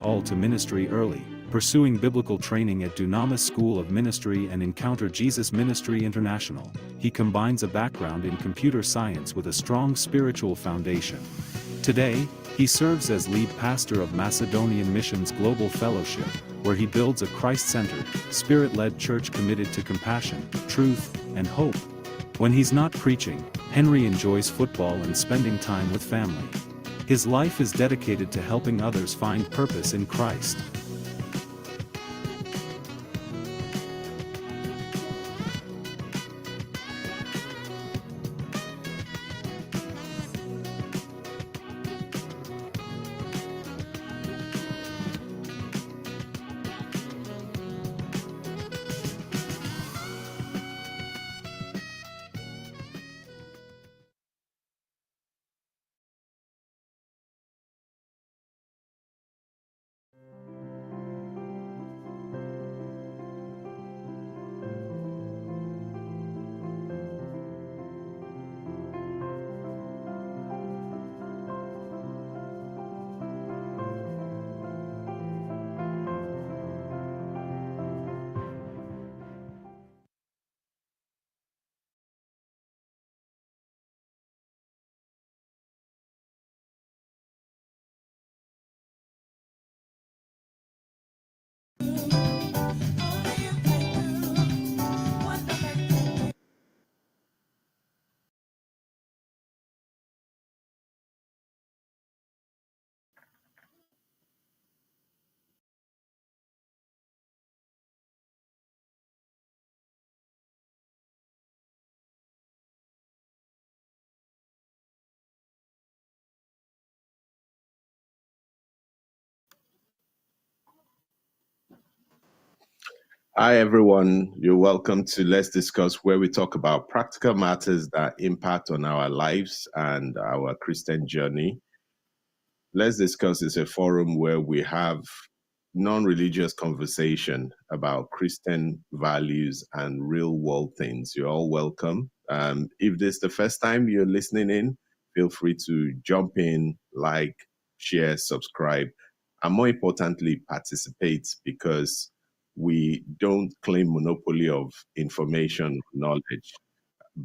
All to ministry early, pursuing biblical training at Dunamis School of Ministry and Encounter Jesus Ministry International. He combines a background in computer science with a strong spiritual foundation. Today, he serves as lead pastor of Macedonian Missions Global Fellowship, where he builds a Christ-centered, spirit-led church committed to compassion, truth, and hope. When he's not preaching, Henry enjoys football and spending time with family. His life is dedicated to helping others find purpose in Christ. Hi, everyone. You're welcome to Let's Discuss, where we talk about practical matters that impact on our lives and our Christian journey. Let's Discuss is a forum where we have non-religious conversation about Christian values and real world things. You're all welcome. If this is the first time you're listening in, feel free to jump in, like, share, subscribe, and more importantly, participate, because we don't claim monopoly of information knowledge,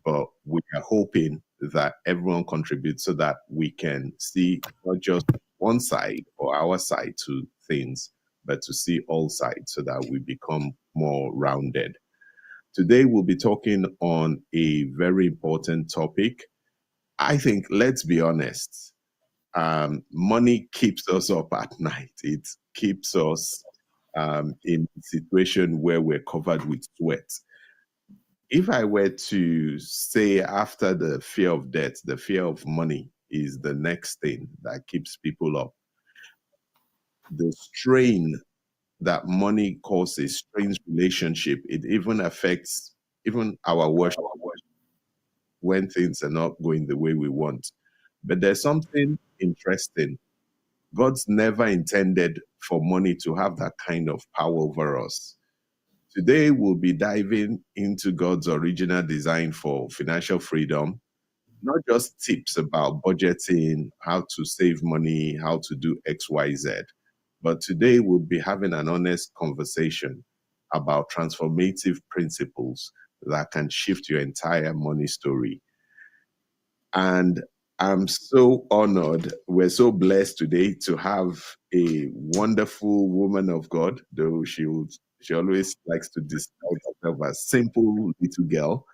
but we are hoping that everyone contributes so that we can see not just one side or our side to things, but to see all sides so that we become more rounded. Today, we'll be talking on a very important topic. I think, let's be honest, money keeps us up at night. It keeps us in a situation where we're covered with sweat. If I were to say after the fear of death, the fear of money is the next thing that keeps people up. The strain that money causes, strains relationship. It even affects even our worship when things are not going the way we want. But there's something interesting. God's never intended for money to have that kind of power over us. Today, we'll be diving into God's original design for financial freedom, not just tips about budgeting, how to save money, how to do XYZ, but today we'll be having an honest conversation about transformative principles that can shift your entire money story. And I'm so honored. We're so blessed today to have a wonderful woman of God, though she always likes to describe herself as simple little girl,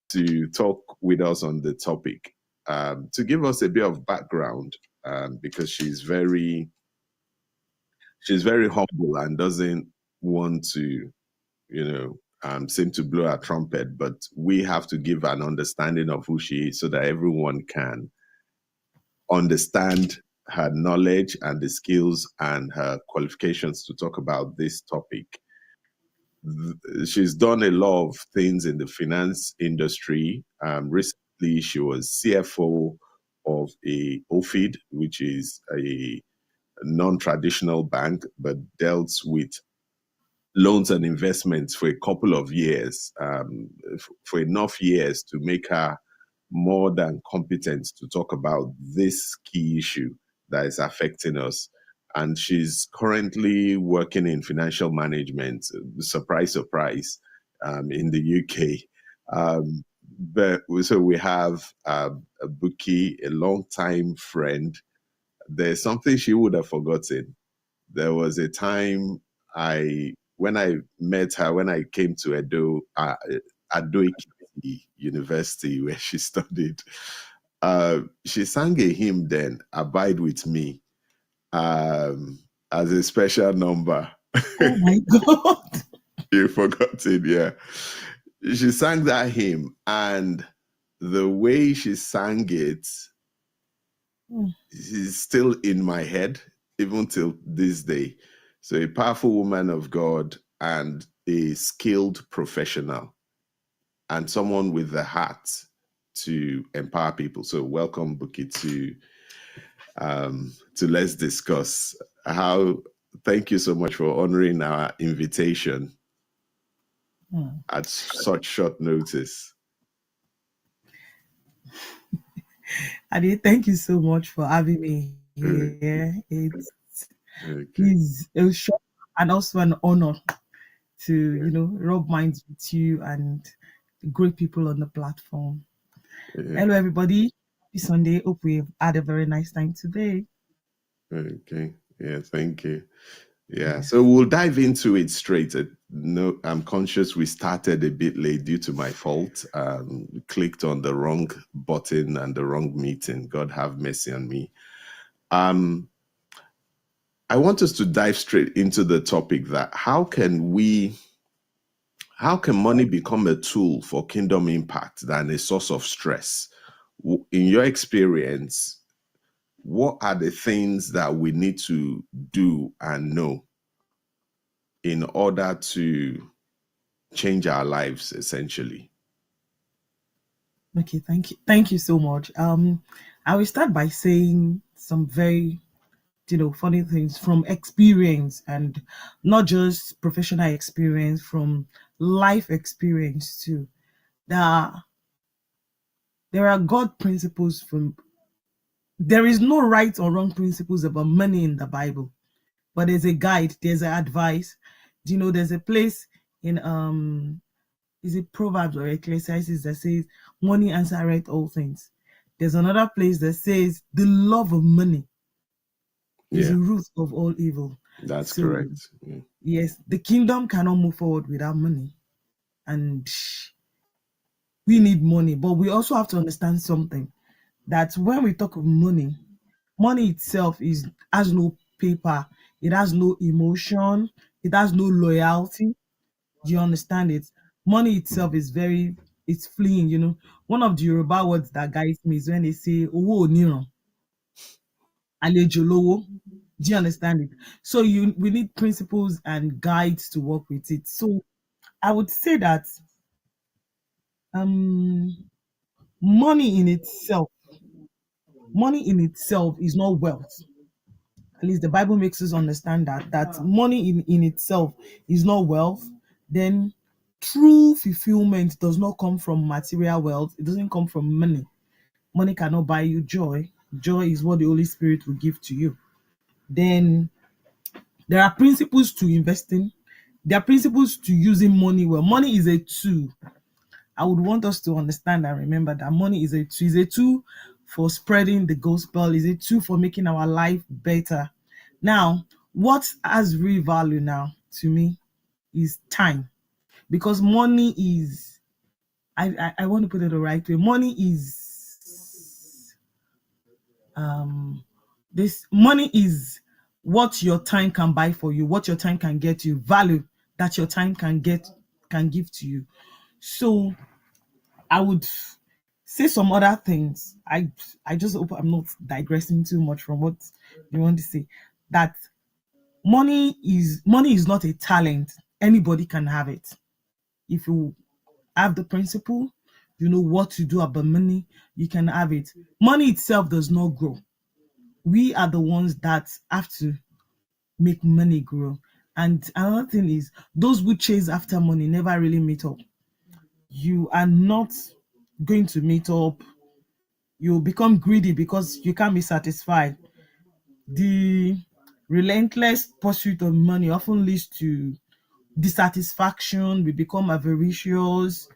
to talk with us on the topic, to give us a bit of background, because she's very humble and doesn't want to, seem to blow her trumpet, but we have to give an understanding of who she is so that everyone can understand her knowledge and the skills and her qualifications to talk about this topic. She's done a lot of things in the finance industry. Recently, she was CFO of a OFID, which is a non-traditional bank, but dealt with loans and investments for a couple of years, for enough years to make her more than competent to talk about this key issue that is affecting us. And she's currently working in financial management. Surprise, surprise, in the UK. But so we have a Buki, a longtime friend. There's something she would have forgotten. There was a time when I met her, when I came to Ado Ekiti University where she studied. She sang a hymn then, "Abide with Me," as a special number. Oh my God. You forgot it, yeah. She sang that hymn, and the way she sang it is still in my head, even till this day. So, a powerful woman of God and a skilled professional, and someone with the heart to empower people. So, welcome, Buki, to Let's Discuss. Thank you so much for honoring our invitation at such short notice. Ade, thank you so much for having me here. It's a shock and also an honor to rub minds with you and the great people on the platform. Hello, everybody. Happy Sunday. Hope we've had a very nice time today. Okay. Yeah, thank you. Yeah, so we'll dive into it straight. No, I'm conscious we started a bit late due to my fault. Clicked on the wrong button and the wrong meeting. God have mercy on me. I want us to dive straight into the topic that how can money become a tool for kingdom impact than a source of stress? In your experience, what are the things that we need to do and know in order to change our lives, essentially? Okay, thank you so much. I will start by saying some very funny things from experience, and not just professional experience, from life experience too. There are God principles from. There is no right or wrong principles about money in the Bible, but there's a guide, there's an advice. There's a place in is it Proverbs or Ecclesiastes that says money answereth all things. There's another place that says the love of money is the root of all evil. That's correct. Yeah. Yes, the kingdom cannot move forward without money. And we need money, but we also have to understand something, that when we talk of money itself has no paper, it has no emotion, it has no loyalty. Do you understand it? Money itself is it's fleeing. One of the Yoruba words that guides me is when they say owo oniran, alejo lowo. Do you understand it? So we need principles and guides to work with it. So I would say that money in itself is not wealth. At least the Bible makes us understand that money in itself is not wealth. Then true fulfillment does not come from material wealth. It doesn't come from money. Money cannot buy you joy. Joy is what the Holy Spirit will give to you. Then there are principles to investing. There are principles to using money well. Money is a tool. I would want us to understand and remember that money is a tool. Is a tool for spreading the gospel. Is a tool for making our life better. Now, what has real value now to me is time, because money is. I want to put it the right way. Money is this money is what your time can buy for you, what your time can get you, value that your time can give to you. So I would say some other things. I just hope I'm not digressing too much from what you want to say. That money is not a talent. Anybody can have it. If you have the principle, you know what to do about money, you can have it. Money itself does not grow. We are the ones that have to make money grow. And another thing is, those who chase after money never really meet up. You are not going to meet up. You become greedy because you can't be satisfied. The relentless pursuit of money often leads to dissatisfaction. We become avaricious,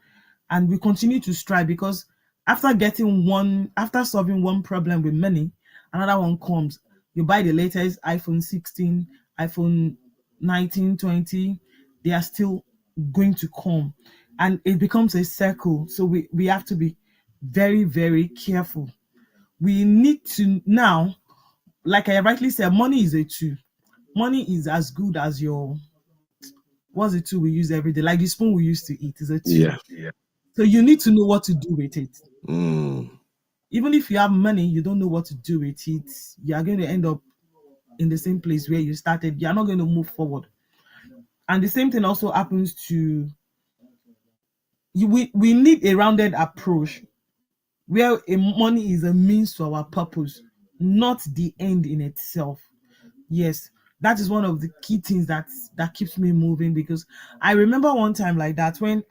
and we continue to strive because after solving one problem with money, another one comes. You buy the latest iPhone 16, iPhone 19, 20, they are still going to come, and it becomes a circle. So we have to be very, very careful. We need to now, like I rightly said, money is a tool. Money is as good as your, what's the tool we use every day? Like the spoon we use to eat is a tool. Yeah. So you need to know what to do with it. Mm. Even if you have money, you don't know what to do with it, you are going to end up in the same place where you started. You are not going to move forward. And the same thing also happens to you. We need a rounded approach where money is a means to our purpose, not the end in itself. Yes, that is one of the key things that keeps me moving, because I remember one time like that when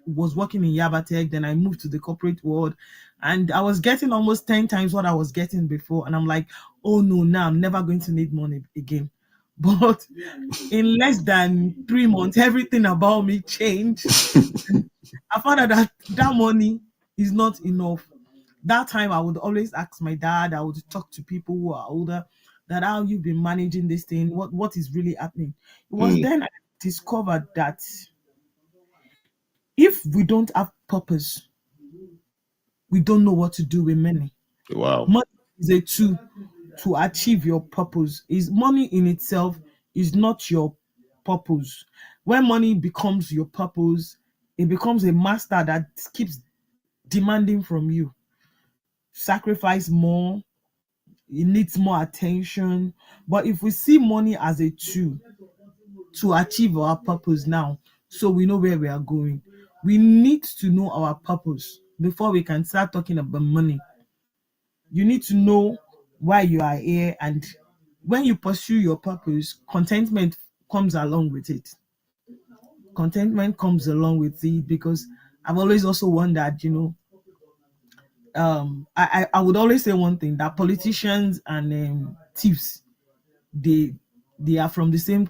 was working in Yabatech, then I moved to the corporate world, and I was getting almost 10 times what I was getting before, and I'm like, oh no, now I'm never going to need money again. But in less than 3 months, everything about me changed. I found out that that money is not enough. That time I would always ask my dad, I would talk to people who are older, that how you've been managing this thing, what is really happening. It was Mm. then I discovered that if we don't have purpose, we don't know what to do with money. Wow. Money is a tool to achieve your purpose. Is money in itself is not your purpose. When money becomes your purpose, it becomes a master that keeps demanding from you. Sacrifice more, it needs more attention. But if we see money as a tool to achieve our purpose now, so we know where we are going, we need to know our purpose before we can start talking about money. You need to know why you are here, and when you pursue your purpose, contentment comes along with it. Contentment comes along with it, because I've always also wondered, I would always say one thing, that politicians and thieves, they they are from the same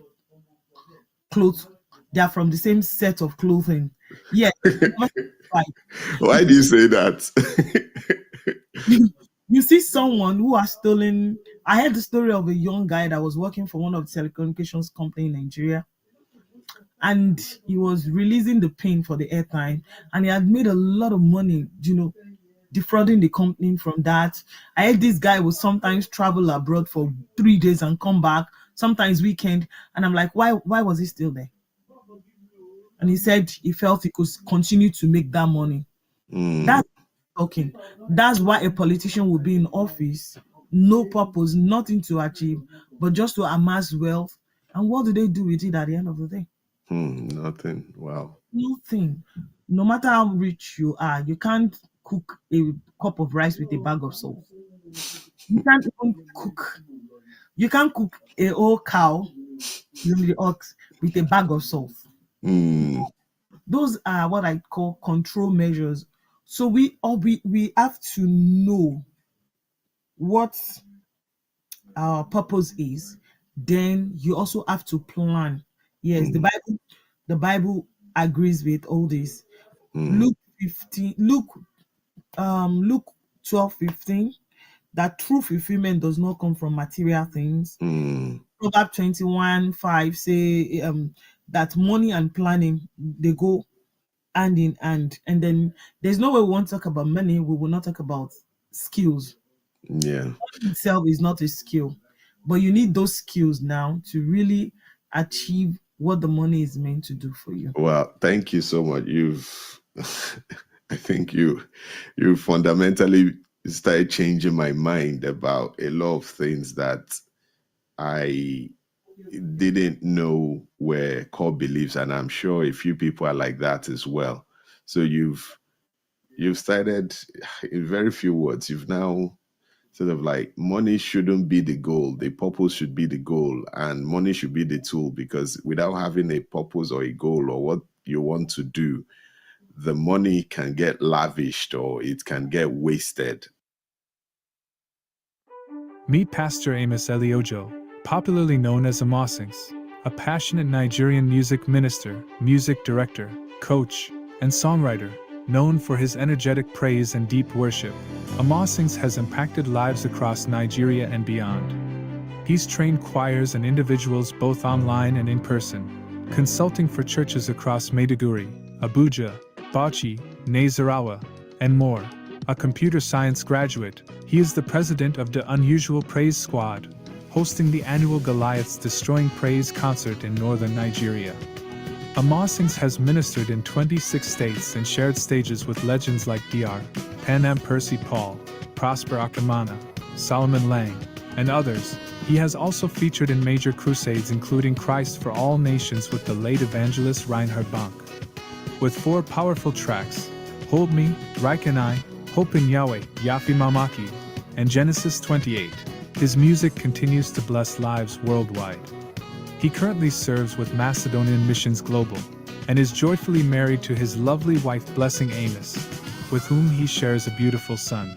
clothes, they are from the same set of clothing. Yeah, right. Why do you say that? You see someone who has stolen. I heard the story of a young guy that was working for one of the telecommunications company in Nigeria, and he was releasing the pin for the airtime, and he had made a lot of money, defrauding the company from that. I heard this guy would sometimes travel abroad for 3 days and come back, sometimes weekend, and I'm like, why was he still there? And he said he felt he could continue to make that money. Mm. That's talking. That's why a politician will be in office, no purpose, nothing to achieve, but just to amass wealth. And what do they do with it at the end of the day? Nothing. Wow. Nothing. No matter how rich you are, you can't cook a cup of rice with a bag of salt. You can't even cook. You can't cook a whole cow, the ox, with a bag of salt. Mm. Those are what I call control measures. So we have to know what our purpose is. Then you also have to plan. Yes, the Mm. Bible agrees with all this. Mm. Luke 15, Luke 12:15, that true fulfillment does not come from material things. Mm. Proverbs 21:5 say that money and planning, they go hand in hand. And then there's no way we want to talk about money, we will not talk about skills. Yeah. Itself is not a skill, but you need those skills now to really achieve what the money is meant to do for you. Well, thank you so much. You've, I think you fundamentally started changing my mind about a lot of things that I didn't know were core beliefs, and I'm sure a few people are like that as well. So you've started in very few words. You've now sort of like, money shouldn't be the goal. The purpose should be the goal, and money should be the tool, because without having a purpose or a goal or what you want to do, the money can get lavished or it can get wasted. Meet Pastor Amos Eliojo, popularly known as Amosings, a passionate Nigerian music minister, music director, coach, and songwriter, known for his energetic praise and deep worship. Amosings has impacted lives across Nigeria and beyond. He's trained choirs and individuals both online and in person, consulting for churches across Maiduguri, Abuja, Bauchi, Nasarawa, and more. A computer science graduate, he is the president of the Unusual Praise Squad, hosting the annual Goliaths Destroying Praise concert in northern Nigeria. Amosings has ministered in 26 states and shared stages with legends like Dr. Panam Percy Paul, Prosper Akamana, Solomon Lang, and others. He has also featured in major crusades including Christ for All Nations with the late evangelist Reinhard Bonk. With 4 powerful tracks, Hold Me, Raikanai, Hope in Yahweh, Yafi Mamaki, and Genesis 28, his music continues to bless lives worldwide. He currently serves with Macedonian Missions Global, and is joyfully married to his lovely wife Blessing Amos, with whom he shares a beautiful son.